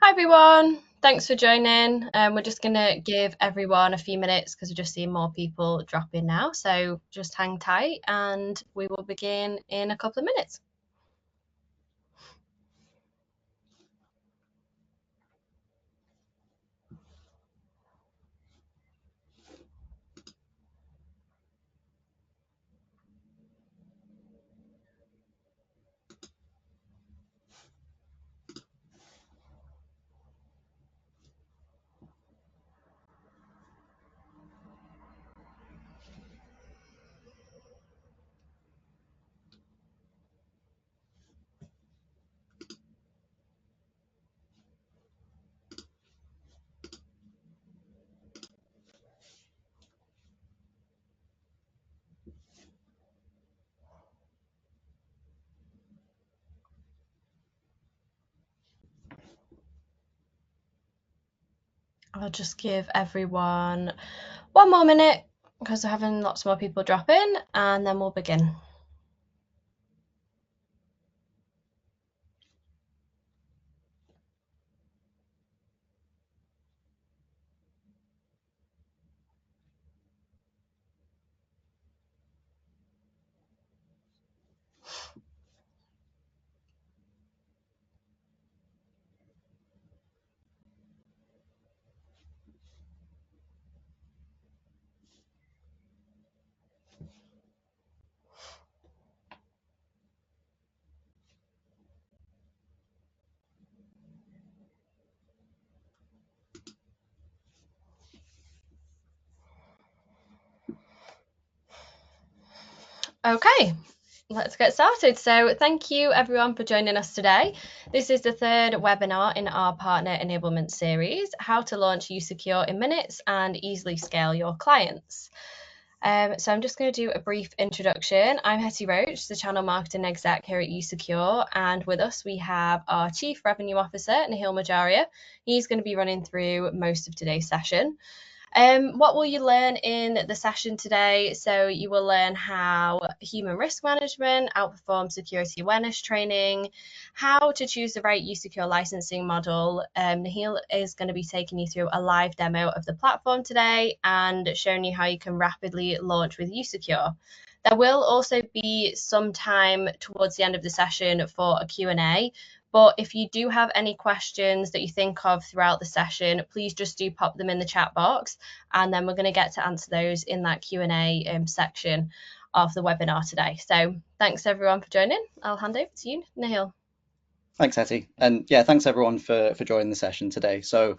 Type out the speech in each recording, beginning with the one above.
Hi everyone, thanks for joining. We're just going to give everyone a few minutes because we're just seeing more people drop in now. So just hang tight and we will begin in a couple of minutes. I'll just give everyone one more minute because we're having lots more people drop in and then we'll begin. Okay, let's get started. So thank you everyone for joining us today. This is the third webinar in our partner enablement series, how to launch usecure in minutes and easily scale your clients. So I'm just going to do a brief introduction. I'm Hetty Roach, the Channel Marketing Exec here at usecure, and with us we have our Chief Revenue Officer, Nihil Majaria. He's going to be running through most of today's session. What will you learn in the session today? So you will learn how human risk management outperforms security awareness training, how to choose the right usecure licensing model. Nihil is going to be taking you through a live demo of the platform today and showing you how you can rapidly launch with usecure. There will also be some time towards the end of the session for a Q&A. But if you do have any questions that you think of throughout the session, please just do pop them in the chat box, and then we're going to get to answer those in that Q&A section of the webinar today. So thanks everyone for joining. I'll hand over to you, Nihil. Thanks, Hetty. And yeah, thanks everyone for joining the session today. So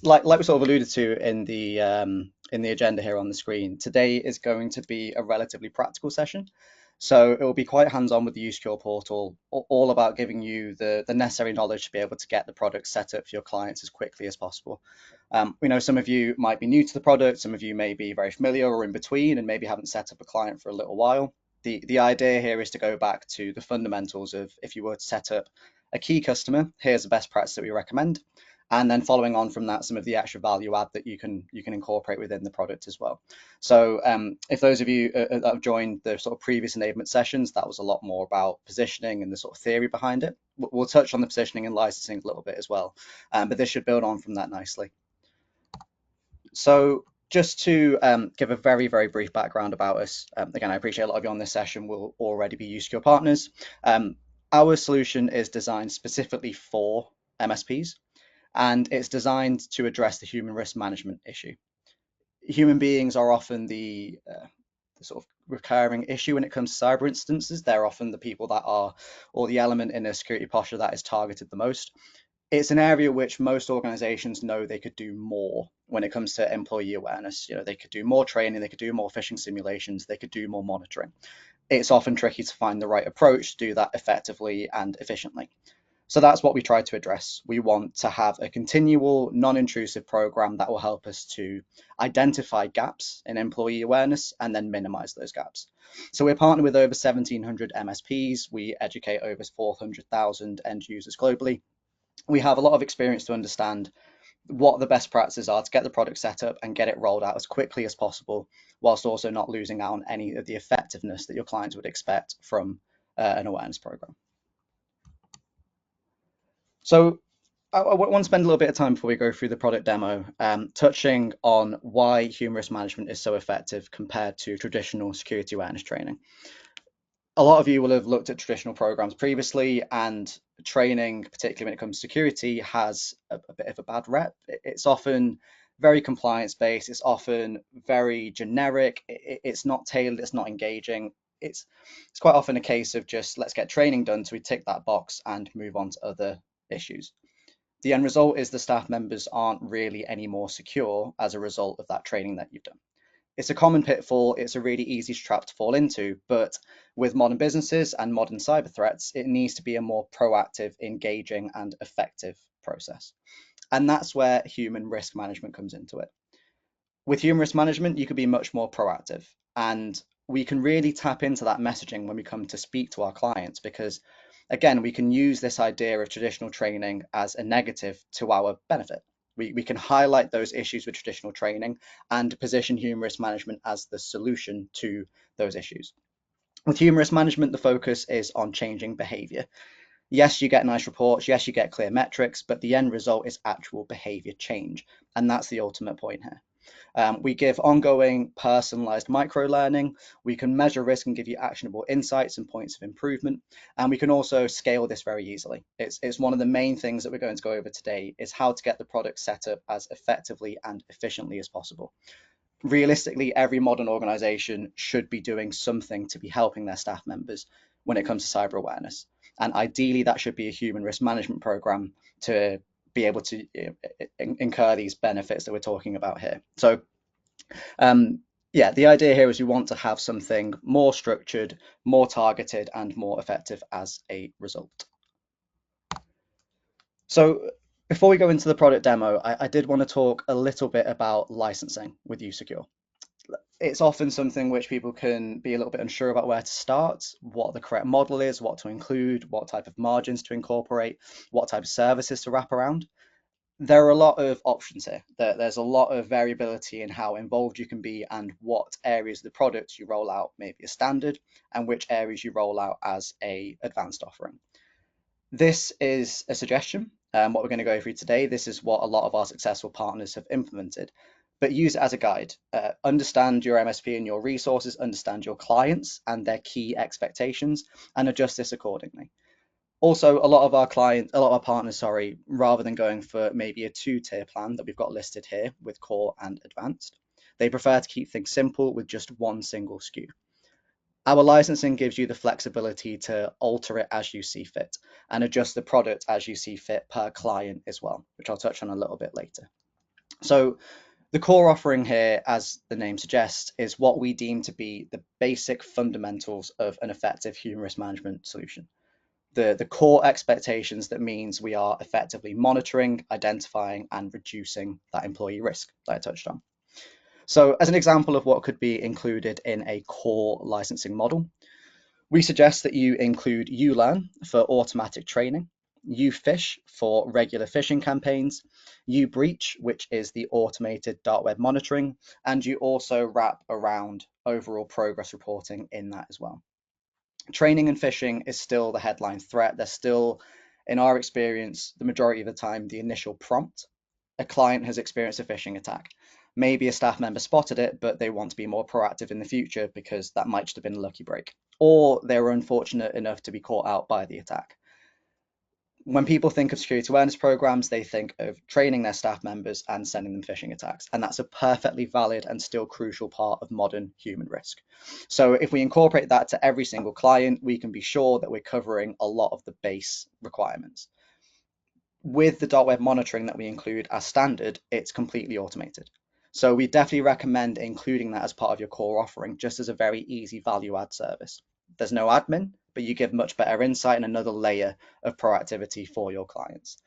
like we sort of alluded to in the agenda here on the screen, today is going to be a relatively practical session. So it will be quite hands-on with the usecure portal, all about giving you the necessary knowledge to be able to get the product set up for your clients as quickly as possible. We know some of you might be new to the product, some of you may be very familiar or in between and maybe haven't set up a client for a little while. The idea here is to go back to the fundamentals of if you were to set up a key customer, here's the best practice that we recommend. And then following on from that, some of the extra value add that you can incorporate within the product as well. So if those of you that have joined the sort of previous enablement sessions, that was a lot more about positioning and the sort of theory behind it. We'll touch on the positioning and licensing a little bit as well, but this should build on from that nicely. So just to give a very, very brief background about us, again, I appreciate a lot of you on this session will already be usecure partners. Our solution is designed specifically for MSPs, and it's designed to address the human risk management issue. Human beings are often the sort of recurring issue when it comes to cyber instances. They're often the people that are, or the element in a security posture that is targeted the most. It's an area which most organizations know they could do more when it comes to employee awareness. You know, they could do more training, they could do more phishing simulations, they could do more monitoring. It's often tricky to find the right approach to do that effectively and efficiently. So that's what we try to address. We want to have a continual, non-intrusive program that will help us to identify gaps in employee awareness and then minimize those gaps. So we're partnered with over 1,700 MSPs. We educate over 400,000 end users globally. We have a lot of experience to understand what the best practices are to get the product set up and get it rolled out as quickly as possible, whilst also not losing out on any of the effectiveness that your clients would expect from an awareness program. So I want to spend a little bit of time before we go through the product demo, touching on why human risk management is so effective compared to traditional security awareness training. A lot of you will have looked at traditional programs previously, and training, particularly when it comes to security, has a bit of a bad rep. It's often very compliance based, it's often very generic, it's not tailored, it's not engaging. It's quite often a case of just let's get training done so we tick that box and move on to other issues. The end result is the staff members aren't really any more secure as a result of that training that you've done. It's a common pitfall, it's a really easy trap to fall into, but with modern businesses and modern cyber threats, it needs to be a more proactive, engaging, and effective process. And that's where human risk management comes into it. With human risk management, you can be much more proactive. And we can really tap into that messaging when we come to speak to our clients because, again, we can use this idea of traditional training as a negative to our benefit. We can highlight those issues with traditional training and position human risk management as the solution to those issues. With human risk management, the focus is on changing behavior. Yes, you get nice reports, yes, you get clear metrics, but the end result is actual behavior change. And that's the ultimate point here. We give ongoing personalized micro learning. We can measure risk and give you actionable insights and points of improvement. And we can also scale this very easily. It's one of the main things that we're going to go over today is how to get the product set up as effectively and efficiently as possible. Realistically, every modern organization should be doing something to be helping their staff members when it comes to cyber awareness. And ideally, that should be a human risk management program to be able to incur these benefits that we're talking about here. So yeah, the idea here is we want to have something more structured, more targeted, and more effective as a result. So before we go into the product demo, I did want to talk a little bit about licensing with usecure. It's often something which people can be a little bit unsure about where to start, what the correct model is, what to include, what type of margins to incorporate, what type of services to wrap around. There are a lot of options here. There's a lot of variability in how involved you can be and what areas of the product you roll out may be a standard and which areas you roll out as a advanced offering. This is a suggestion. What we're going to go through today, this is what a lot of our successful partners have implemented, but use it as a guide. Understand your MSP and your resources, understand your clients and their key expectations, and adjust this accordingly. Also, a lot of our partners, sorry, rather than going for maybe a two-tier plan that we've got listed here with core and advanced, they prefer to keep things simple with just one single SKU. Our licensing gives you the flexibility to alter it as you see fit and adjust the product as you see fit per client as well, which I'll touch on a little bit later. So the core offering here, as the name suggests, is what we deem to be the basic fundamentals of an effective human risk management solution. The core expectations that means we are effectively monitoring, identifying, and reducing that employee risk that I touched on. So as an example of what could be included in a core licensing model, we suggest that you include uLearn for automatic training, uFish for regular phishing campaigns, uBreach, which is the automated dark web monitoring, and you also wrap around overall progress reporting in that as well. Training and phishing is still the headline threat. They're still, in our experience, the majority of the time, the initial prompt. A client has experienced a phishing attack. Maybe a staff member spotted it, but they want to be more proactive in the future because that might just have been a lucky break. Or they were unfortunate enough to be caught out by the attack. When people think of security awareness programs, they think of training their staff members and sending them phishing attacks. And that's a perfectly valid and still crucial part of modern human risk. So if we incorporate that to every single client, we can be sure that we're covering a lot of the base requirements. With the dark web monitoring that we include as standard, it's completely automated. So we definitely recommend including that as part of your core offering, just as a very easy value add service. There's no admin, but you give much better insight and another layer of proactivity for your clients.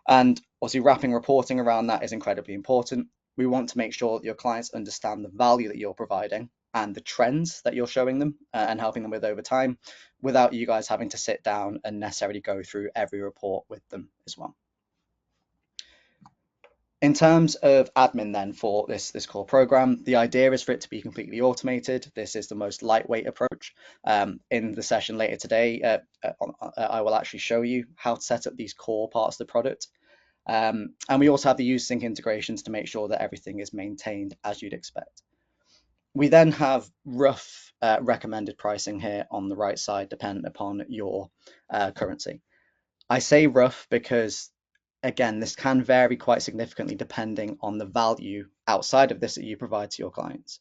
And obviously, wrapping reporting around that is incredibly important. We want to make sure that your clients understand the value that you're providing and the trends that you're showing them and helping them with over time without you guys having to sit down and necessarily go through every report with them as well. In terms of admin then for this core program, the idea is for it to be completely automated. This is the most lightweight approach. In the session later today, I will actually show you how to set up these core parts of the product. And we also have the use sync integrations to make sure that everything is maintained as you'd expect. We then have rough recommended pricing here on the right side, dependent upon your currency. I say rough because, again, this can vary quite significantly depending on the value outside of this that you provide to your clients.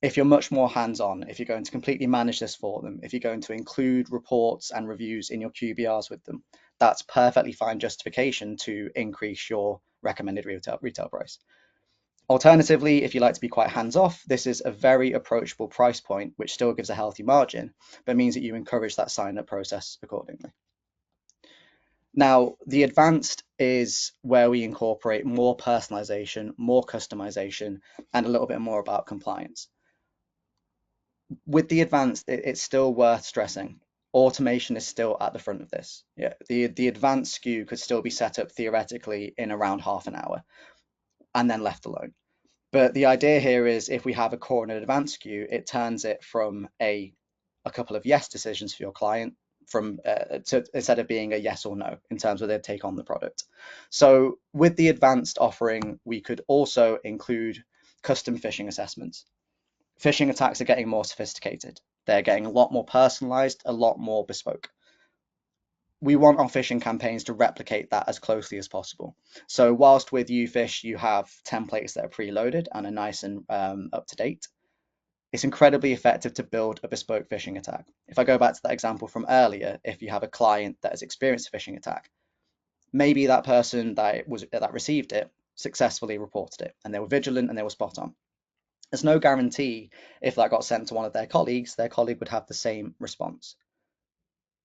If you're much more hands-on, if you're going to completely manage this for them, if you're going to include reports and reviews in your QBRs with them, that's perfectly fine justification to increase your recommended retail price. Alternatively, if you like to be quite hands-off, this is a very approachable price point, which still gives a healthy margin, but means that you encourage that sign-up process accordingly. Now, the advanced is where we incorporate more personalization, more customization, and a little bit more about compliance. With the advanced, it's still worth stressing. Automation is still at the front of this. Yeah, the advanced SKU could still be set up theoretically in around half an hour and then left alone. But the idea here is if we have a core and an advanced SKU, it turns it from a couple of yes decisions for your client to instead of being a yes or no in terms of their take on the product. So with the advanced offering, we could also include custom phishing assessments. Phishing attacks are getting more sophisticated. They're getting a lot more personalized, a lot more bespoke. We want our phishing campaigns to replicate that as closely as possible. So whilst with uPhish you have templates that are preloaded and are nice and up to date, it's incredibly effective to build a bespoke phishing attack. If I go back to that example from earlier, if you have a client that has experienced a phishing attack, maybe that person that received it successfully reported it and they were vigilant and they were spot on. There's no guarantee if that got sent to one of their colleague would have the same response.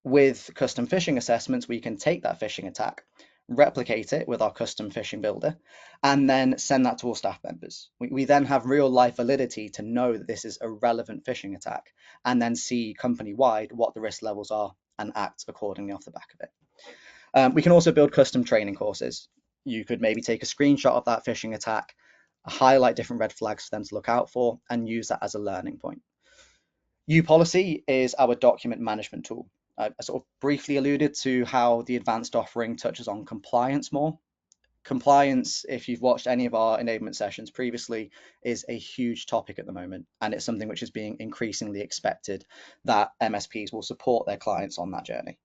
With custom phishing assessments, we can take that phishing attack, replicate it with our custom phishing builder, and then send that to all staff members. We then have real life validity to know that this is a relevant phishing attack, and then see company wide what the risk levels are and act accordingly off the back of it. We can also build custom training courses. You could maybe take a screenshot of that phishing attack, highlight different red flags for them to look out for, and use that as a learning point. uPolicy is our document management tool. I sort of briefly alluded to how the advanced offering touches on compliance more. Compliance, if you've watched any of our enablement sessions previously, is a huge topic at the moment, and it's something which is being increasingly expected that MSPs will support their clients on that journey.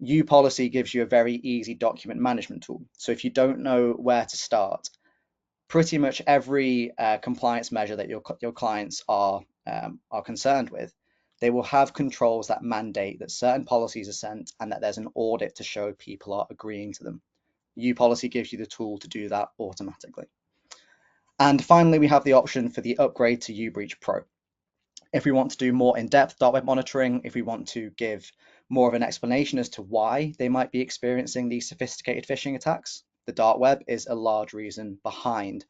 uPolicy gives you a very easy document management tool. So if you don't know where to start, pretty much every compliance measure that your clients are concerned with, they will have controls that mandate that certain policies are sent and that there's an audit to show people are agreeing to them. uPolicy gives you the tool to do that automatically. And finally, we have the option for the upgrade to uBreach Pro. If we want to do more in-depth dark web monitoring, if we want to give more of an explanation as to why they might be experiencing these sophisticated phishing attacks, the dark web is a large reason behind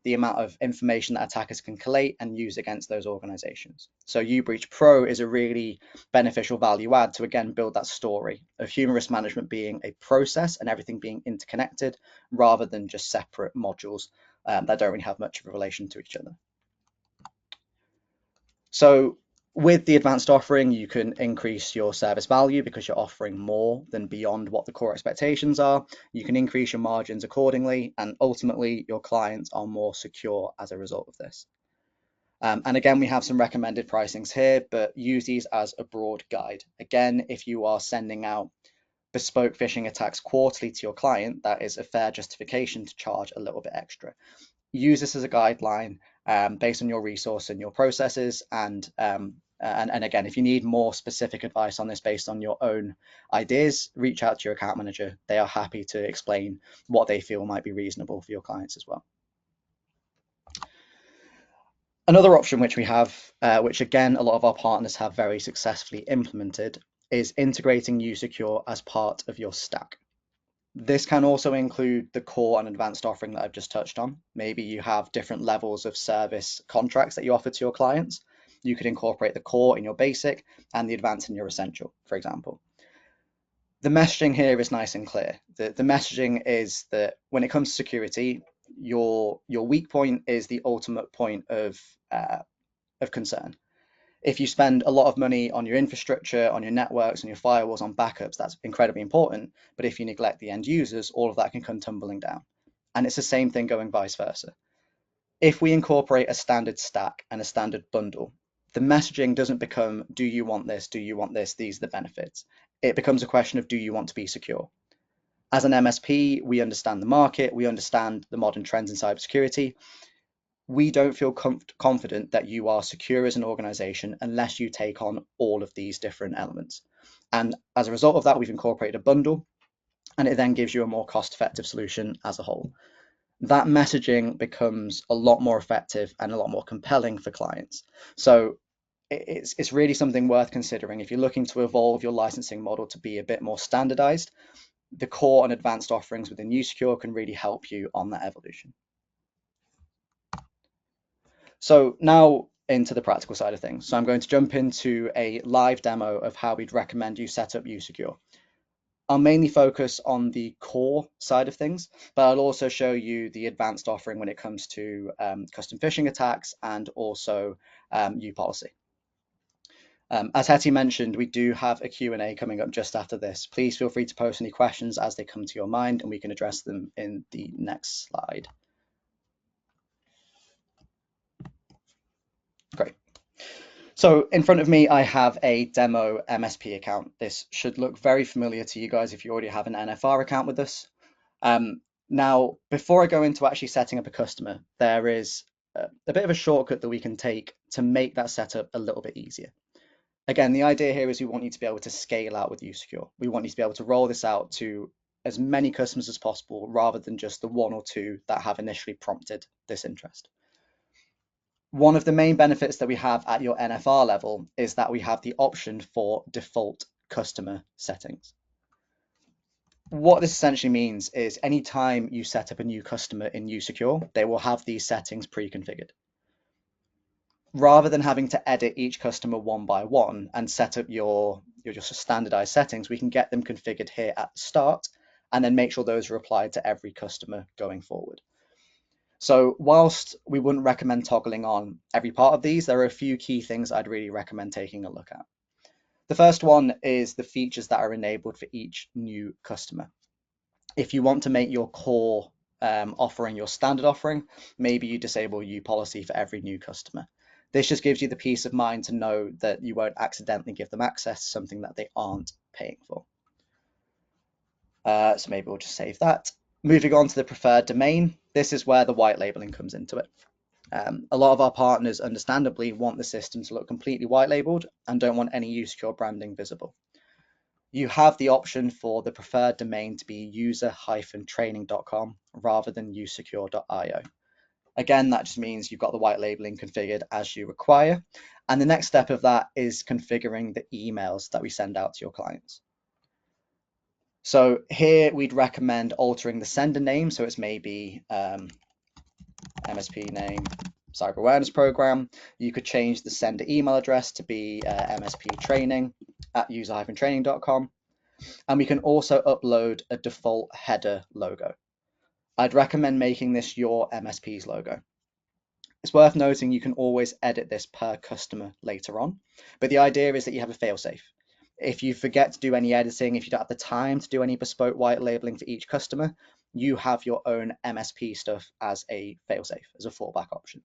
the amount of information that attackers can collate and use against those organizations. So uBreach Pro is a really beneficial value add to, again, build that story of human risk management being a process and everything being interconnected rather than just separate modules that don't really have much of a relation to each other. So with the advanced offering, you can increase your service value because you're offering more than beyond what the core expectations are. You can increase your margins accordingly, and ultimately your clients are more secure as a result of this. And again, we have some recommended pricings here, but use these as a broad guide. Again, if you are sending out bespoke phishing attacks quarterly to your client, that is a fair justification to charge a little bit extra. Use this as a guideline based on your resource and your processes. And again, if you need more specific advice on this based on your own ideas, reach out to your account manager. They are happy to explain what they feel might be reasonable for your clients as well. Another option which we have, which again, a lot of our partners have very successfully implemented, is integrating usecure as part of your stack. This can also include the core and advanced offering that I've just touched on. Maybe you have different levels of service contracts that you offer to your clients. You could incorporate the core in your basic and the advanced in your essential, for example. The messaging here is nice and clear. The messaging is that when it comes to security, your weak point is the ultimate point of concern. If you spend a lot of money on your infrastructure, on your networks, on your firewalls, on backups, that's incredibly important. But if you neglect the end users, all of that can come tumbling down. And it's the same thing going vice versa. If we incorporate a standard stack and a standard bundle, the messaging doesn't become, do you want this? Do you want this? These are the benefits. It becomes a question of, do you want to be secure? As an MSP, we understand the market, we understand the modern trends in cybersecurity. We don't feel confident that you are secure as an organization unless you take on all of these different elements. And as a result of that, we've incorporated a bundle, and it then gives you a more cost-effective solution as a whole. That messaging becomes a lot more effective and a lot more compelling for clients. So it's really something worth considering if you're looking to evolve your licensing model to be a bit more standardized. The core and advanced offerings within usecure can really help you on that evolution. So now into the practical side of things. So I'm going to jump into a live demo of how we'd recommend you set up usecure. I'll mainly focus on the core side of things, but I'll also show you the advanced offering when it comes to custom phishing attacks and also uPolicy. As Hetty mentioned, we do have a Q&A coming up just after this. Please feel free to post any questions as they come to your mind, and we can address them in the next slide. Great. So in front of me, I have a demo MSP account. This should look very familiar to you guys if you already have an NFR account with us. Now, before I go into actually setting up a customer, there is a bit of a shortcut that we can take to make that setup a little bit easier. Again, the idea here is we want you to be able to scale out with usecure. We want you to be able to roll this out to as many customers as possible rather than just the one or two that have initially prompted this interest. One of the main benefits that we have at your NFR level is that we have the option for default customer settings. What this essentially means is anytime you set up a new customer in usecure, they will have these settings pre-configured. Rather than having to edit each customer one by one and set up your just standardized settings, we can get them configured here at the start and then make sure those are applied to every customer going forward. So whilst we wouldn't recommend toggling on every part of these, there are a few key things I'd really recommend taking a look at. The first one is the features that are enabled for each new customer. If you want to make your core offering your standard offering, maybe you disable uPolicy for every new customer. This just gives you the peace of mind to know that you won't accidentally give them access to something that they aren't paying for. So maybe we'll just save that. Moving on to the preferred domain, this is where the white labeling comes into it. A lot of our partners understandably want the system to look completely white labeled and don't want any usecure branding visible. You have the option for the preferred domain to be user-training.com rather than usecure.io. Again, that just means you've got the white labeling configured as you require. And the next step of that is configuring the emails that we send out to your clients. So here we'd recommend altering the sender name. So it's maybe MSP name, Cyber Awareness Program. You could change the sender email address to be msptraining@user-training.com. And we can also upload a default header logo. I'd recommend making this your MSP's logo. It's worth noting you can always edit this per customer later on, but the idea is that you have a failsafe. If you forget to do any editing, if you don't have the time to do any bespoke white labeling for each customer, you have your own MSP stuff as a failsafe, as a fallback option.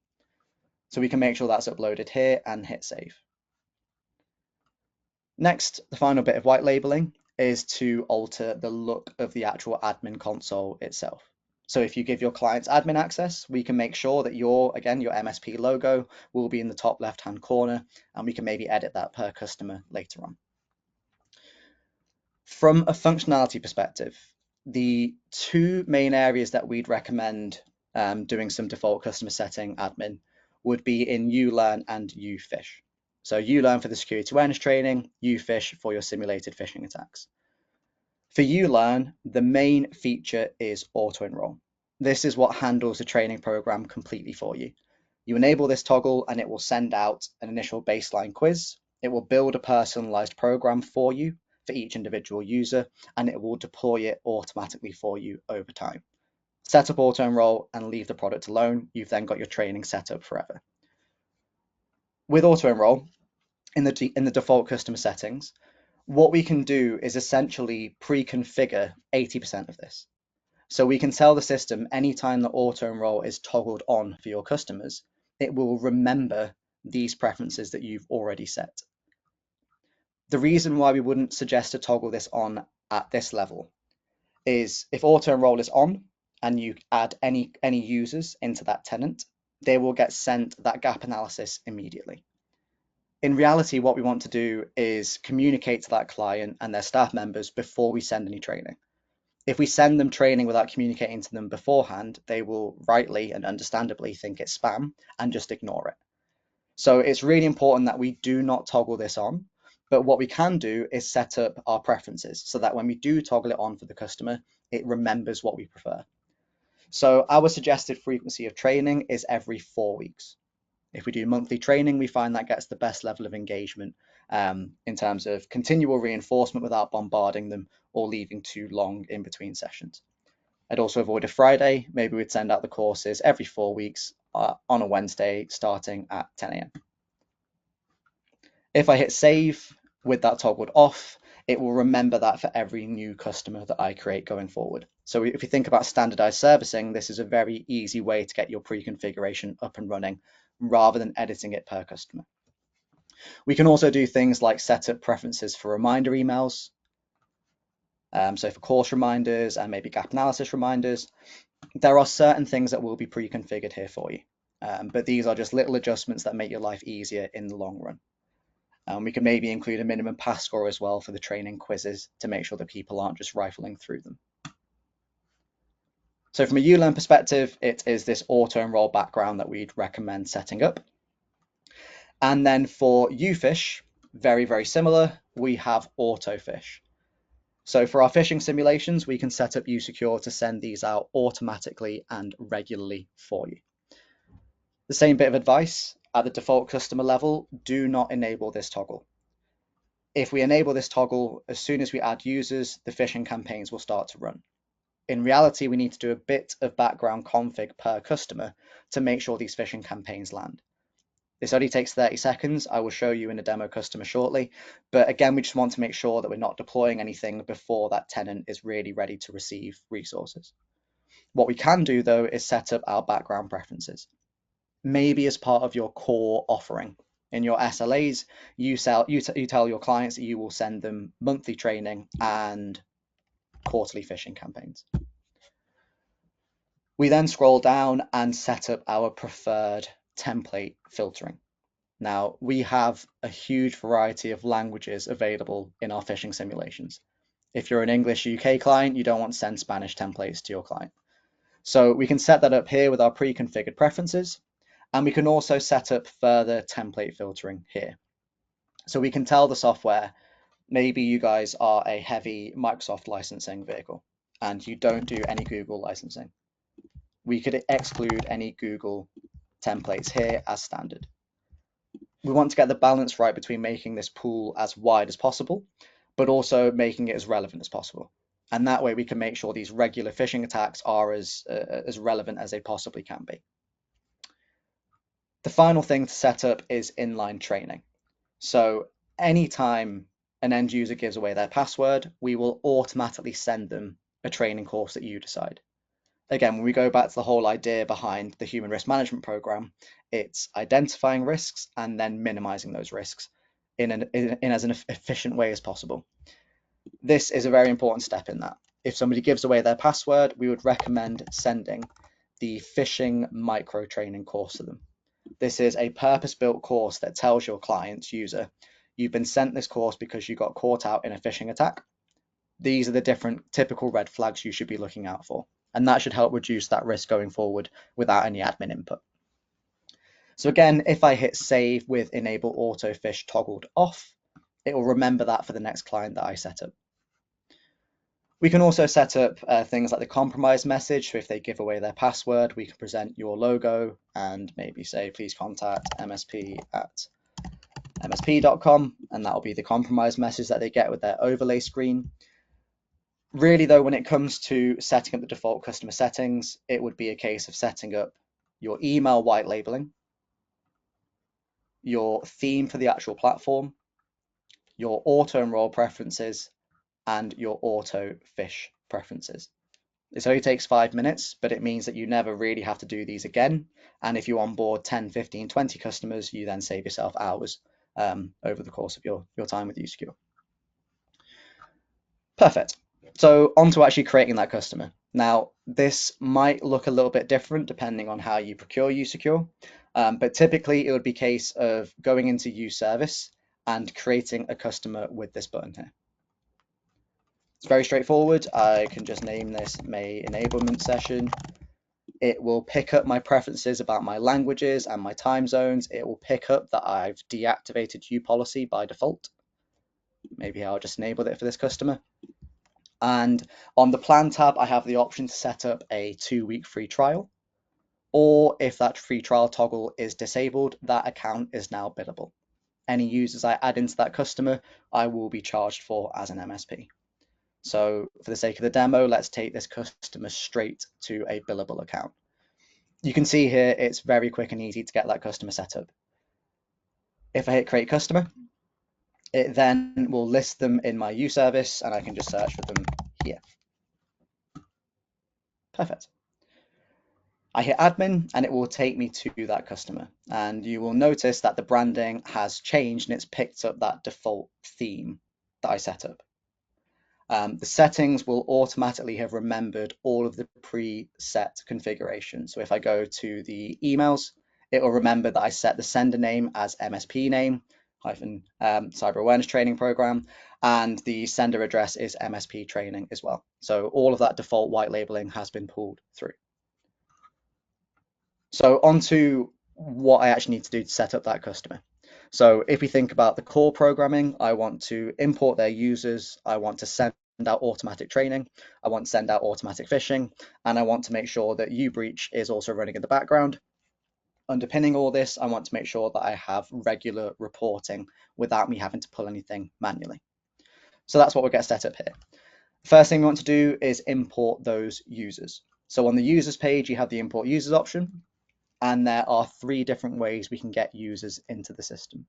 So we can make sure that's uploaded here and hit save. Next, the final bit of white labeling is to alter the look of the actual admin console itself. So if you give your clients admin access, we can make sure that your MSP logo will be in the top left-hand corner, and we can maybe edit that per customer later on. From a functionality perspective, the two main areas that we'd recommend doing some default customer setting admin would be in uLearn and uPhish. So uLearn for the security awareness training, uPhish for your simulated phishing attacks. For uLearn, the main feature is auto-enroll. This is what handles the training program completely for you. You enable this toggle and it will send out an initial baseline quiz. It will build a personalized program for you for each individual user, and it will deploy it automatically for you over time. Set up auto-enroll and leave the product alone. You've then got your training set up forever. With auto-enroll, in the default customer settings, what we can do is essentially pre-configure 80% of this. So we can tell the system anytime the auto enroll is toggled on for your customers, it will remember these preferences that you've already set. The reason why we wouldn't suggest to toggle this on at this level is if auto enroll is on and you add any users into that tenant, they will get sent that gap analysis immediately. In reality, what we want to do is communicate to that client and their staff members before we send any training. If we send them training without communicating to them beforehand, they will rightly and understandably think it's spam and just ignore it. So it's really important that we do not toggle this on. But what we can do is set up our preferences so that when we do toggle it on for the customer, it remembers what we prefer. So our suggested frequency of training is every 4 weeks. If we do monthly training, we find that gets the best level of engagement in terms of continual reinforcement without bombarding them or leaving too long in between sessions. I'd also avoid a Friday. Maybe we'd send out the courses every 4 weeks on a Wednesday starting at 10 a.m. If I hit save with that toggled off, it will remember that for every new customer that I create going forward. So if you think about standardized servicing, this is a very easy way to get your pre-configuration up and running rather than editing it per customer. We can also do things like set up preferences for reminder emails. So for course reminders and maybe gap analysis reminders, there are certain things that will be pre-configured here for you. But these are just little adjustments that make your life easier in the long run. We can maybe include a minimum pass score as well for the training quizzes to make sure that people aren't just rifling through them. So from a uLearn perspective, it is this auto enroll background that we'd recommend setting up. And then for uFish, very, very similar, we have autofish. So for our phishing simulations, we can set up usecure to send these out automatically and regularly for you. The same bit of advice at the default customer level, do not enable this toggle. If we enable this toggle, as soon as we add users, the phishing campaigns will start to run. In reality, we need to do a bit of background config per customer to make sure these phishing campaigns land. This only takes 30 seconds. I will show you in a demo customer shortly. But again, we just want to make sure that we're not deploying anything before that tenant is really ready to receive resources. What we can do, though, is set up our background preferences. Maybe as part of your core offering. In your SLAs, you tell your clients that you will send them monthly training and quarterly phishing campaigns. We then scroll down and set up our preferred template filtering. Now, we have a huge variety of languages available in our phishing simulations. If you're an English UK client, you don't want to send Spanish templates to your client. So we can set that up here with our pre-configured preferences. And we can also set up further template filtering here. So we can tell the software, maybe you guys are a heavy Microsoft licensing vehicle and you don't do any Google licensing. We could exclude any Google templates here as standard. We want to get the balance right between making this pool as wide as possible, but also making it as relevant as possible. And that way we can make sure these regular phishing attacks are as relevant as they possibly can be. The final thing to set up is inline training. So anytime an end user gives away their password, we will automatically send them a training course that you decide. Again, when we go back to the whole idea behind the human risk management program, it's identifying risks and then minimizing those risks in as an efficient way as possible. This is a very important step in that. If somebody gives away their password, we would recommend sending the phishing micro training course to them. This is a purpose-built course that tells your client's user, you've been sent this course because you got caught out in a phishing attack. These are the different typical red flags you should be looking out for. And that should help reduce that risk going forward without any admin input. So again, if I hit save with enable autofish toggled off, it will remember that for the next client that I set up. We can also set up things like the compromise message. So if they give away their password, we can present your logo and maybe say, please contact msp@msp.com. And that will be the compromise message that they get with their overlay screen. Really, though, when it comes to setting up the default customer settings, it would be a case of setting up your email white labeling, your theme for the actual platform, your auto enroll preferences, and your auto fish preferences. This only takes 5 minutes, but it means that you never really have to do these again. And if you onboard 10, 15, 20 customers, you then save yourself hours over the course of your time with usecure. Perfect. So on to actually creating that customer. Now, this might look a little bit different depending on how you procure usecure, but typically it would be a case of going into use service and creating a customer with this button here. It's very straightforward. I can just name this May enablement session. It will pick up my preferences about my languages and my time zones. It will pick up that I've deactivated uPolicy by default. Maybe I'll just enable it for this customer. And on the plan tab, I have the option to set up a 2-week free trial. Or if that free trial toggle is disabled, that account is now billable. Any users I add into that customer, I will be charged for as an MSP. So for the sake of the demo, let's take this customer straight to a billable account. You can see here, it's very quick and easy to get that customer set up. If I hit create customer, it then will list them in my U service and I can just search for them here. Perfect. I hit admin and it will take me to that customer. And you will notice that the branding has changed and it's picked up that default theme that I set up. The settings will automatically have remembered all of the preset configuration. So if I go to the emails, it will remember that I set the sender name as MSP name hyphen cyber awareness training program, and the sender address is MSP training as well. So all of that default white labeling has been pulled through. So on to what I actually need to do to set up that customer. So if we think about the core programming, I want to import their users, I want to send out automatic training, I want to send out automatic phishing, and I want to make sure that uBreach is also running in the background. Underpinning all this, I want to make sure that I have regular reporting without me having to pull anything manually. So that's what we'll get set up here. First thing we want to do is import those users. So on the users page, you have the import users option, and there are 3 different ways we can get users into the system.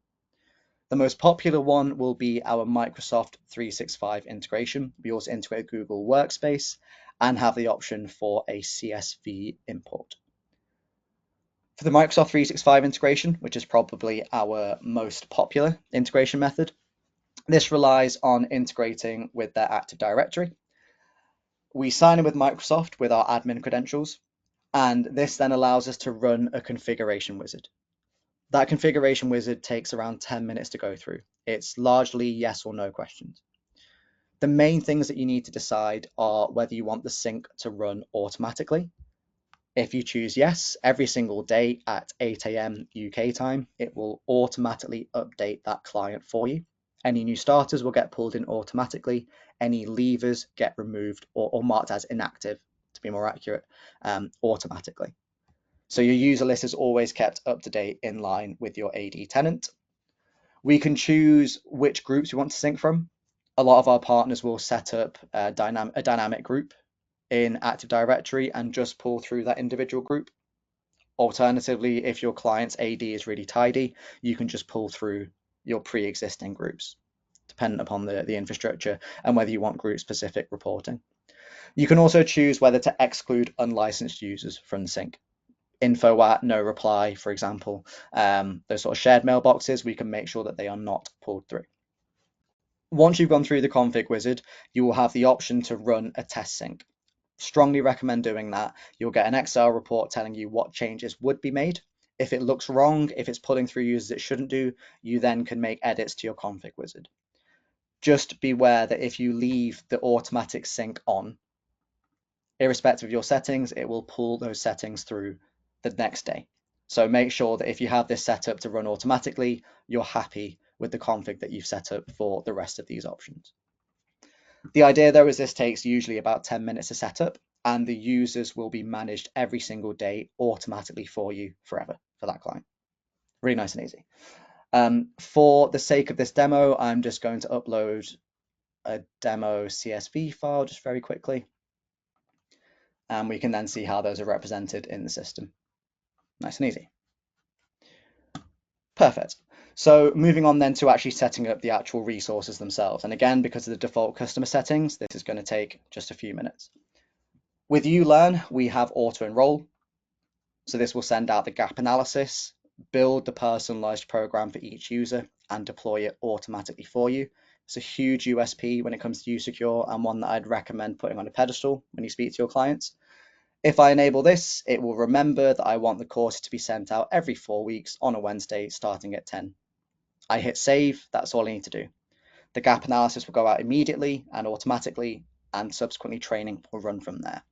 The most popular one will be our Microsoft 365 integration. We also integrate Google Workspace and have the option for a CSV import. For the Microsoft 365 integration, which is probably our most popular integration method, this relies on integrating with their Active Directory. We sign in with Microsoft with our admin credentials, and this then allows us to run a configuration wizard. That configuration wizard takes around 10 minutes to go through. It's largely yes or no questions. The main things that you need to decide are whether you want the sync to run automatically. If you choose yes, every single day at 8 a.m. UK time, it will automatically update that client for you. Any new starters will get pulled in automatically. Any leavers get removed or marked as inactive, to be more accurate, automatically. So your user list is always kept up to date in line with your AD tenant. We can choose which groups we want to sync from. A lot of our partners will set up a dynamic group in Active Directory and just pull through that individual group. Alternatively, if your client's AD is really tidy, you can just pull through your pre-existing groups, dependent upon the infrastructure and whether you want group-specific reporting. You can also choose whether to exclude unlicensed users from the sync. Info at no reply, for example, those sort of shared mailboxes, we can make sure that they are not pulled through. Once you've gone through the config wizard, you will have the option to run a test sync. Strongly recommend doing that. You'll get an Excel report telling you what changes would be made. If it looks wrong, if it's pulling through users it shouldn't do, you then can make edits to your config wizard. Just beware that if you leave the automatic sync on, irrespective of your settings, it will pull those settings through the next day. So make sure that if you have this set up to run automatically, you're happy with the config that you've set up for the rest of these options. The idea though is this takes usually about 10 minutes to set up, and the users will be managed every single day automatically for you forever for that client. Really nice and easy. For the sake of this demo, I'm just going to upload a demo CSV file just very quickly. And we can then see how those are represented in the system. Nice and easy. Perfect. So moving on then to actually setting up the actual resources themselves. And again, because of the default customer settings, this is going to take just a few minutes. With uLearn, we have auto enroll. So this will send out the gap analysis, build the personalized program for each user, and deploy it automatically for you. It's a huge USP when it comes to usecure, and one that I'd recommend putting on a pedestal when you speak to your clients. If I enable this, it will remember that I want the course to be sent out every 4 weeks on a Wednesday starting at 10. I hit save, that's all I need to do. The gap analysis will go out immediately and automatically, and subsequently training will run from there.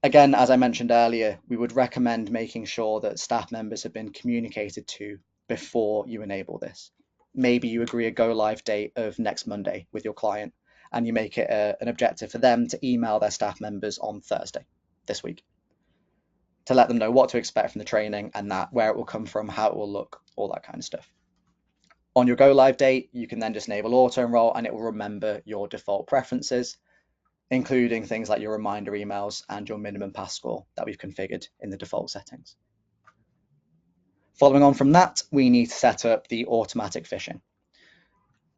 Again, as I mentioned earlier, we would recommend making sure that staff members have been communicated to before you enable this. Maybe you agree a go live date of next Monday with your client, and you make it an objective for them to email their staff members on Thursday this week to let them know what to expect from the training and that where it will come from, how it will look, all that kind of stuff. On your go live date, you can then just enable auto enroll and it will remember your default preferences, including things like your reminder emails and your minimum pass score that we've configured in the default settings. Following on from that, we need to set up the automatic phishing.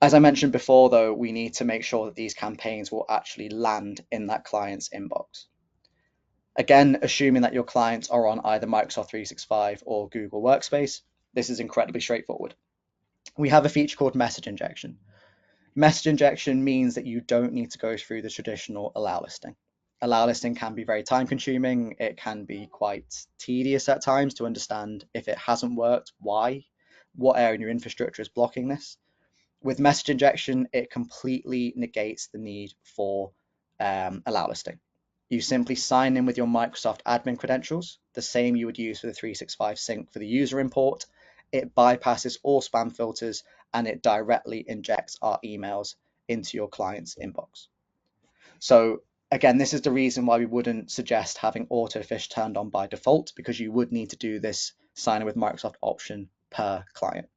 As I mentioned before, though, we need to make sure that these campaigns will actually land in that client's inbox. Again, assuming that your clients are on either Microsoft 365 or Google Workspace, this is incredibly straightforward. We have a feature called message injection. Message injection means that you don't need to go through the traditional allow listing. Allow listing can be very time consuming. It can be quite tedious at times to understand if it hasn't worked, why, what area in your infrastructure is blocking this. With message injection, it completely negates the need for allow listing. You simply sign in with your Microsoft admin credentials, the same you would use for the 365 sync for the user import. It bypasses all spam filters and it directly injects our emails into your client's inbox. So again, this is the reason why we wouldn't suggest having autofish turned on by default, because you would need to do this sign in with Microsoft option per client.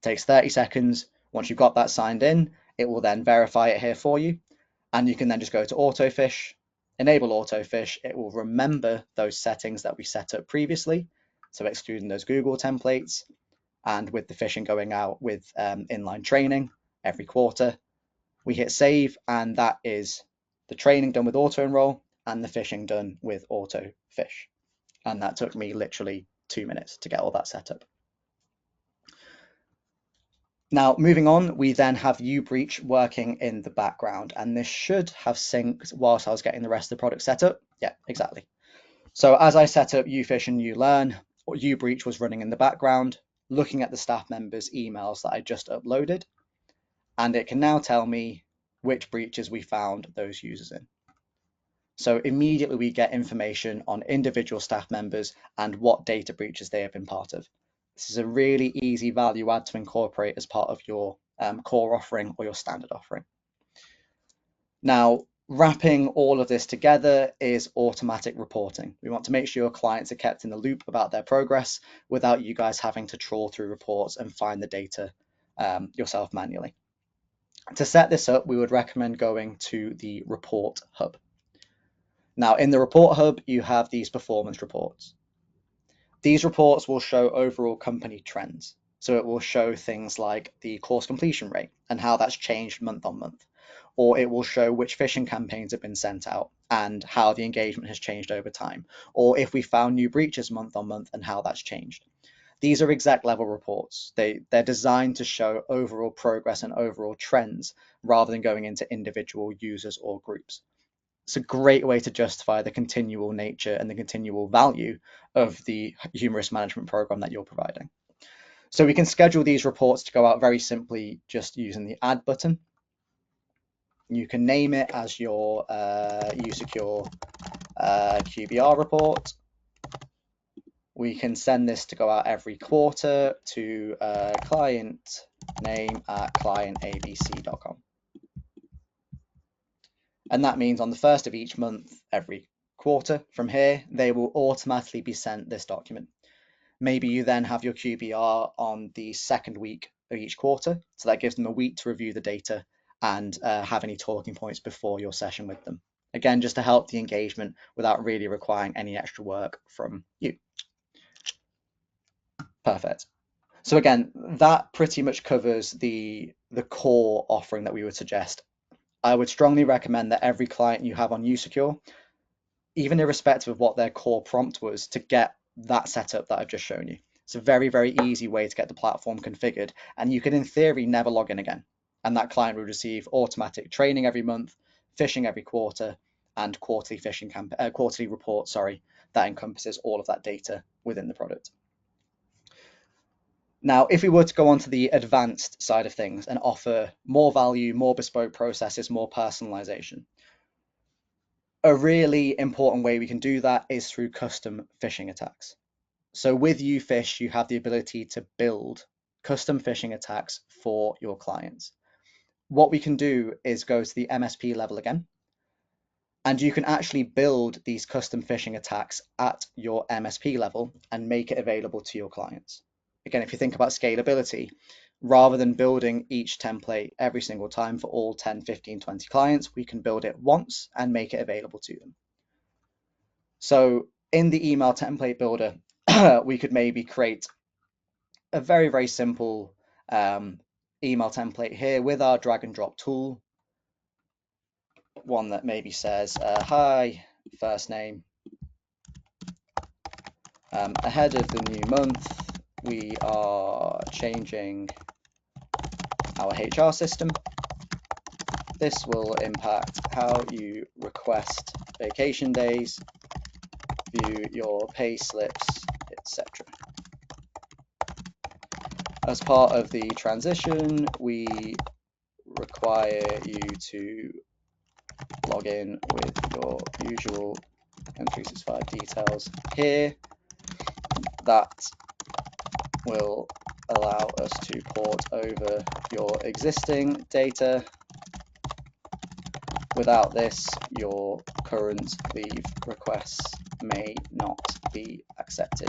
It takes 30 seconds. Once you've got that signed in, it will then verify it here for you. And you can then just go to autofish, enable autofish. It will remember those settings that we set up previously. So excluding those Google templates, and with the phishing going out with inline training every quarter, we hit save, and that is the training done with auto enroll and the phishing done with auto fish. And that took me literally 2 minutes to get all that set up. Now, moving on, we then have uBreach working in the background, and this should have synced whilst I was getting the rest of the product set up. Yeah, exactly. So as I set up uFish and uLearn, uBreach was running in the background, looking at the staff members' emails that I just uploaded, and it can now tell me which breaches we found those users in. So immediately we get information on individual staff members and what data breaches they have been part of. This is a really easy value add to incorporate as part of your core offering or your standard offering. Now, wrapping all of this together is automatic reporting. We want to make sure your clients are kept in the loop about their progress without you guys having to trawl through reports and find the data yourself manually. To set this up, we would recommend going to the report hub. Now, in the report hub, you have these performance reports. These reports will show overall company trends. So it will show things like the course completion rate and how that's changed month on month. Or it will show which phishing campaigns have been sent out and how the engagement has changed over time. Or if we found new breaches month on month and how that's changed. These are exec level reports. They're designed to show overall progress and overall trends rather than going into individual users or groups. It's a great way to justify the continual nature and the continual value of the humorous management program that you're providing. So we can schedule these reports to go out very simply just using the add button. You can name it as your usecure QBR report. We can send this to go out every quarter to client name at clientabc.com. And that means on the first of each month, every quarter from here, they will automatically be sent this document. Maybe you then have your QBR on the second week of each quarter. So that gives them a week to review the data and have any talking points before your session with them. Again, just to help the engagement without really requiring any extra work from you. Perfect. So again, that pretty much covers the core offering that we would suggest. I would strongly recommend that every client you have on usecure, even irrespective of what their core prompt was, to get that setup that I've just shown you. It's a very, very easy way to get the platform configured, and you can, in theory, never log in again. And that client would receive automatic training every month, phishing every quarter, and quarterly report, sorry, that encompasses all of that data within the product. Now, if we were to go on to the advanced side of things and offer more value, more bespoke processes, more personalization, a really important way we can do that is through custom phishing attacks. So with uPhish, you have the ability to build custom phishing attacks for your clients. What we can do is go to the MSP level again, and you can actually build these custom phishing attacks at your MSP level and make it available to your clients. Again, if you think about scalability, rather than building each template every single time for all 10, 15, 20 clients, we can build it once and make it available to them. So in the email template builder, we could maybe create a very, very simple email template here with our drag and drop tool. One that maybe says, hi, first name. Ahead of the new month, we are changing our HR system. This will impact how you request vacation days, view your pay slips, etc. As part of the transition, we require you to log in with your usual M365 details here. That will allow us to port over your existing data. Without this, your current leave requests may not be accepted.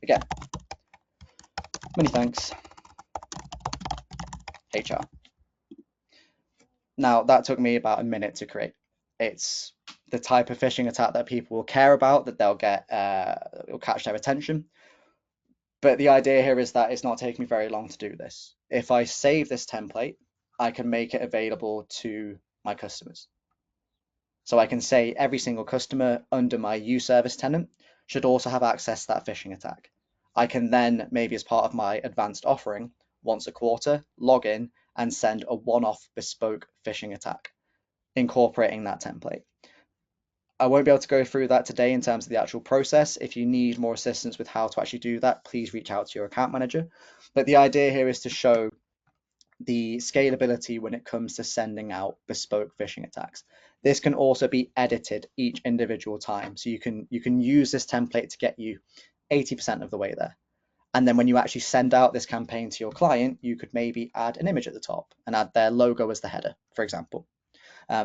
Again, many thanks, HR. Now, that took me about a minute to create. It's the type of phishing attack that people will care about, that they'll get, it'll catch their attention. But the idea here is that it's not taking me very long to do this. If I save this template, I can make it available to my customers. So I can say every single customer under my uService tenant should also have access to that phishing attack. I can then, maybe as part of my advanced offering, once a quarter, log in and send a one-off bespoke phishing attack, incorporating that template. I won't be able to go through that today in terms of the actual process. If you need more assistance with how to actually do that, please reach out to your account manager. But the idea here is to show the scalability when it comes to sending out bespoke phishing attacks. This can also be edited each individual time. So you can use this template to get you 80% of the way there. And then when you actually send out this campaign to your client, you could maybe add an image at the top and add their logo as the header, for example.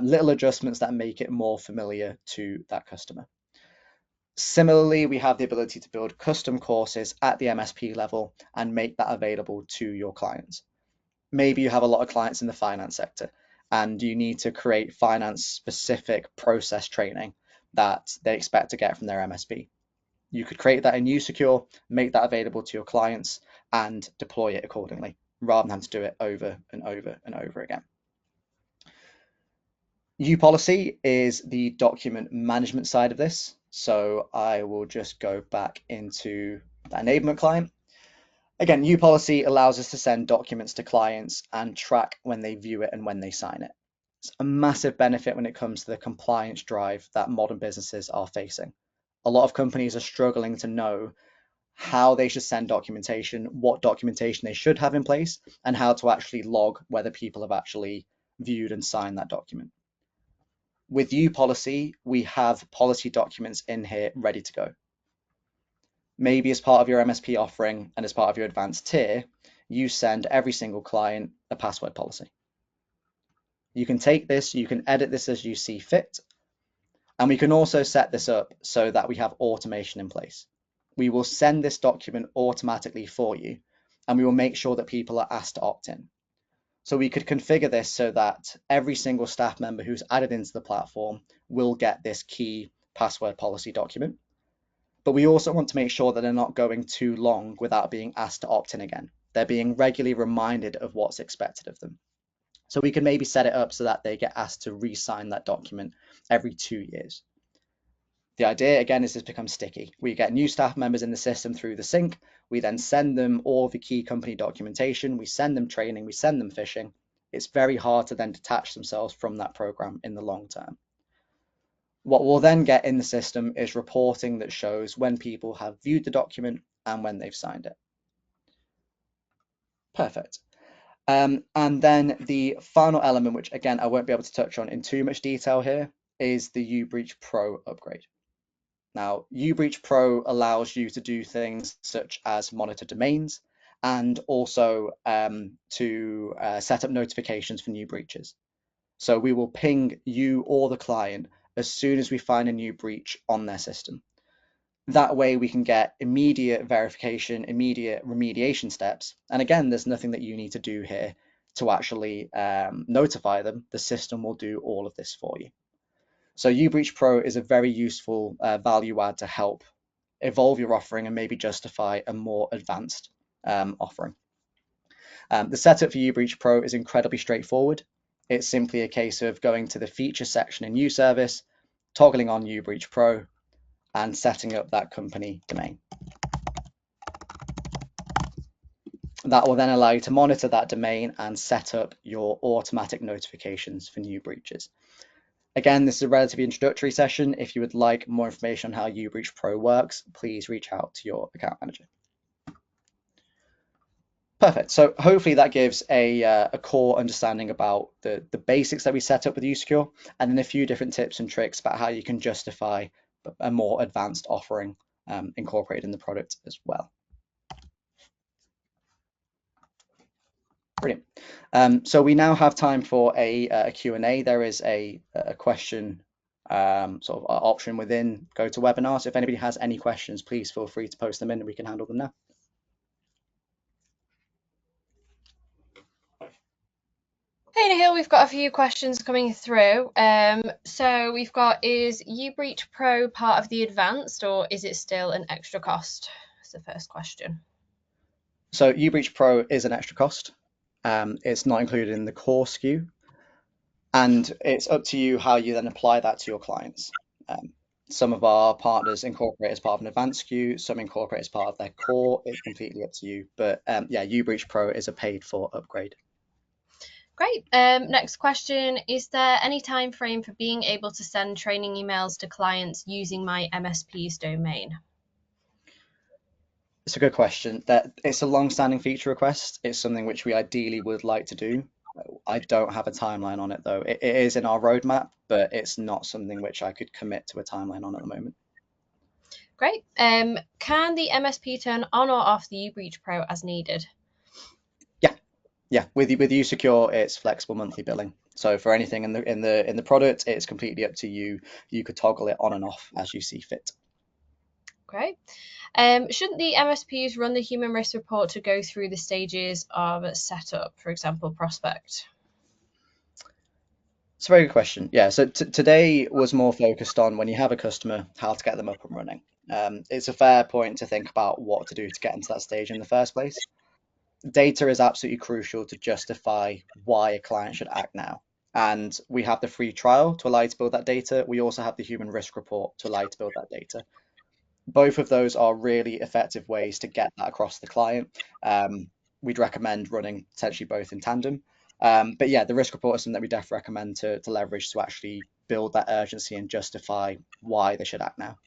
Little adjustments that make it more familiar to that customer. Similarly, we have the ability to build custom courses at the MSP level and make that available to your clients. Maybe you have a lot of clients in the finance sector and you need to create finance specific process training that they expect to get from their MSP. You could create that in usecure, make that available to your clients and deploy it accordingly rather than having to do it over and over and over again. uPolicy is the document management side of this. So I will just go back into the enablement client. Again, uPolicy allows us to send documents to clients and track when they view it and when they sign it. It's a massive benefit when it comes to the compliance drive that modern businesses are facing. A lot of companies are struggling to know how they should send documentation, what documentation they should have in place, and how to actually log whether people have actually viewed and signed that document. With uPolicy, we have policy documents in here ready to go. Maybe as part of your MSP offering and as part of your advanced tier, you send every single client a password policy. You can take this, you can edit this as you see fit, and we can also set this up so that we have automation in place. We will send this document automatically for you, and we will make sure that people are asked to opt in. So we could configure this so that every single staff member who's added into the platform will get this key password policy document. But we also want to make sure that they're not going too long without being asked to opt in again. they're being regularly reminded of what's expected of them. So we can maybe set it up so that they get asked to re-sign that document every 2 years. The idea, again, is this becomes sticky. We get new staff members in the system through the sync. We then send them all the key company documentation. We send them training. We send them phishing. It's very hard to then detach themselves from that program in the long term. What we'll then get in the system is reporting that shows when people have viewed the document and when they've signed it. Perfect. And then the final element, which again, I won't be able to touch on in too much detail here, is the uBreach Pro upgrade. Now, uBreach Pro allows you to do things such as monitor domains and also to set up notifications for new breaches. So we will ping you or the client as soon as we find a new breach on their system. That way we can get immediate verification, immediate remediation steps. And again, there's nothing that you need to do here to actually notify them. The system will do all of this for you. So uBreach Pro is a very useful value add to help evolve your offering and maybe justify a more advanced offering. The setup for uBreach Pro is incredibly straightforward. It's simply a case of going to the feature section in uService, toggling on uBreach Pro, and setting up that company domain. That will then allow you to monitor that domain and set up your automatic notifications for new breaches. Again, this is a relatively introductory session. If you would like more information on how uBreach Pro works, please reach out to your account manager. Perfect. So hopefully that gives a core understanding about the basics that we set up with usecure, and then a few different tips and tricks about how you can justify a more advanced offering incorporated in the product as well. Brilliant. So we now have time for a Q&A. There is a question sort of option within GoToWebinar. So if anybody has any questions, please feel free to post them in and we can handle them now. Hey Nahil, we've got a few questions coming through. So we've got, is uBreach Pro part of the advanced or is it still an extra cost? That's the first question. So uBreach Pro is an extra cost. It's not included in the core SKU. And it's up to you how you then apply that to your clients. Some of our partners incorporate as part of an advanced SKU, some incorporate as part of their core. It's completely up to you. But yeah, uBreach Pro is a paid for upgrade. Great. Next question, is there any time frame for being able to send training emails to clients using my MSP's domain? It's a good question. That it's a long-standing feature request. It's something which we ideally would like to do. I don't have a timeline on it though. It is in our roadmap, but it's not something which I could commit to a timeline on at the moment. Great. Can the MSP turn on or off the uBreach Pro as needed? Yeah. With usecure, it's flexible monthly billing. So for anything in the product, it's completely up to you. You could toggle it on and off as you see fit. Great. Shouldn't the MSPs run the human risk report to go through the stages of setup, for example, prospect? It's a very good question. Yeah, so today was more focused on when you have a customer, how to get them up and running. It's a fair point to think about what to do to get into that stage in the first place. Data is absolutely crucial to justify why a client should act now. And we have the free trial to allow you to build that data. We also have the human risk report to allow you to build that data. Both of those are really effective ways to get that across the client. We'd recommend running potentially both in tandem. But yeah, the risk report is something that we definitely recommend to leverage to actually build that urgency and justify why they should act now.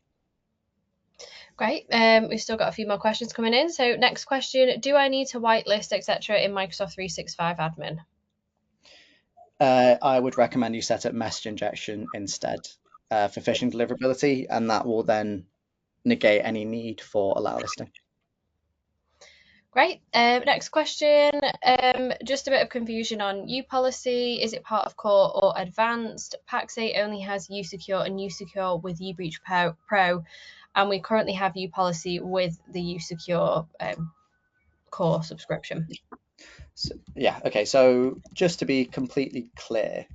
Great. We've still got a few more questions coming in. So next question, do I need to whitelist, etc. in Microsoft 365 admin? I would recommend you set up message injection instead for phishing deliverability, and that will then negate any need for allow listing. Great. Next question, just a bit of confusion on uPolicy. Is it part of core or advanced? Pax8 only has usecure and usecure with uBreach Pro, and we currently have uPolicy with the usecure core subscription. So, yeah, okay, so just to be completely clear,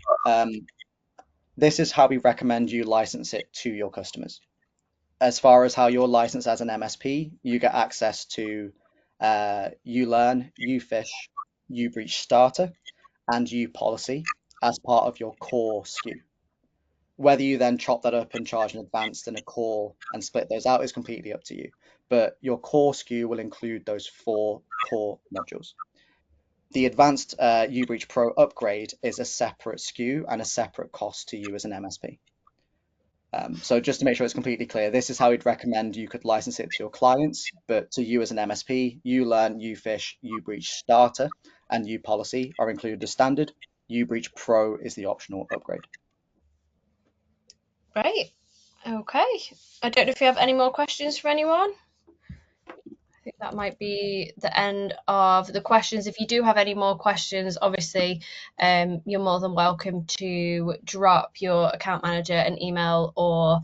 this is how we recommend you license it to your customers. As far as how you're licensed as an MSP, you get access to uLearn, uFish, uBreach Starter, and uPolicy as part of your core SKU. Whether you then chop that up and charge an advanced and a core and split those out is completely up to you. But your core SKU will include those 4 core modules. The advanced uBreach Pro upgrade is a separate SKU and a separate cost to you as an MSP. So just to make sure it's completely clear, this is how we'd recommend you could license it to your clients, but to you as an MSP, uLearn, uFish, uBreach Starter, and uPolicy are included as standard. uBreach Pro is the optional upgrade. Great. Okay. I don't know if you have any more questions for anyone. I think that might be the end of the questions. If you do have any more questions, obviously, you're more than welcome to drop your account manager an email or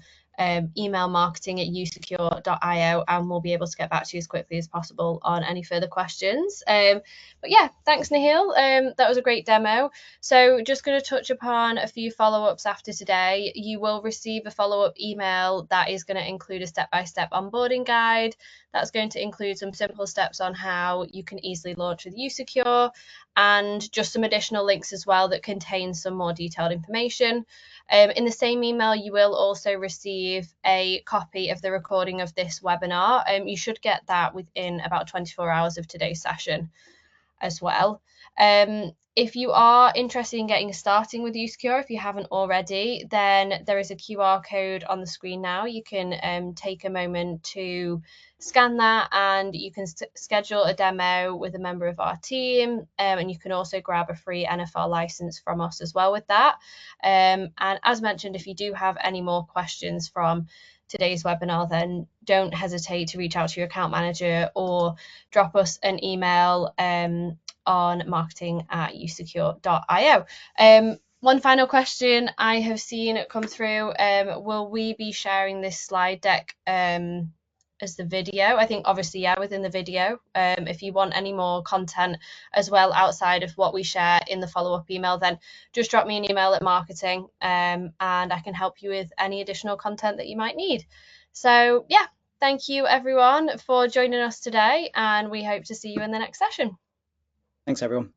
email marketing at usecure.io, and we'll be able to get back to you as quickly as possible on any further questions. But yeah, thanks, Nahil. That was a great demo. So just going to touch upon a few follow-ups after today. You will receive a follow-up email that is going to include a step-by-step onboarding guide. That's going to include some simple steps on how you can easily launch with usecure, and just some additional links as well that contain some more detailed information. In the same email, you will also receive a copy of the recording of this webinar. You should get that within about 24 hours of today's session as well. If you are interested in getting starting with usecure, if you haven't already, then there is a QR code on the screen now. You can take a moment to scan that, and you can schedule a demo with a member of our team, and you can also grab a free NFR license from us as well with that. And as mentioned, if you do have any more questions from today's webinar, then don't hesitate to reach out to your account manager or drop us an email on marketing@usecure.io. One final question I have seen come through: will we be sharing this slide deck as the video? I think obviously, yeah, within the video. If you want any more content as well outside of what we share in the follow-up email, then just drop me an email at marketing, and I can help you with any additional content that you might need. So yeah, thank you everyone for joining us today, and we hope to see you in the next session. Thanks, everyone.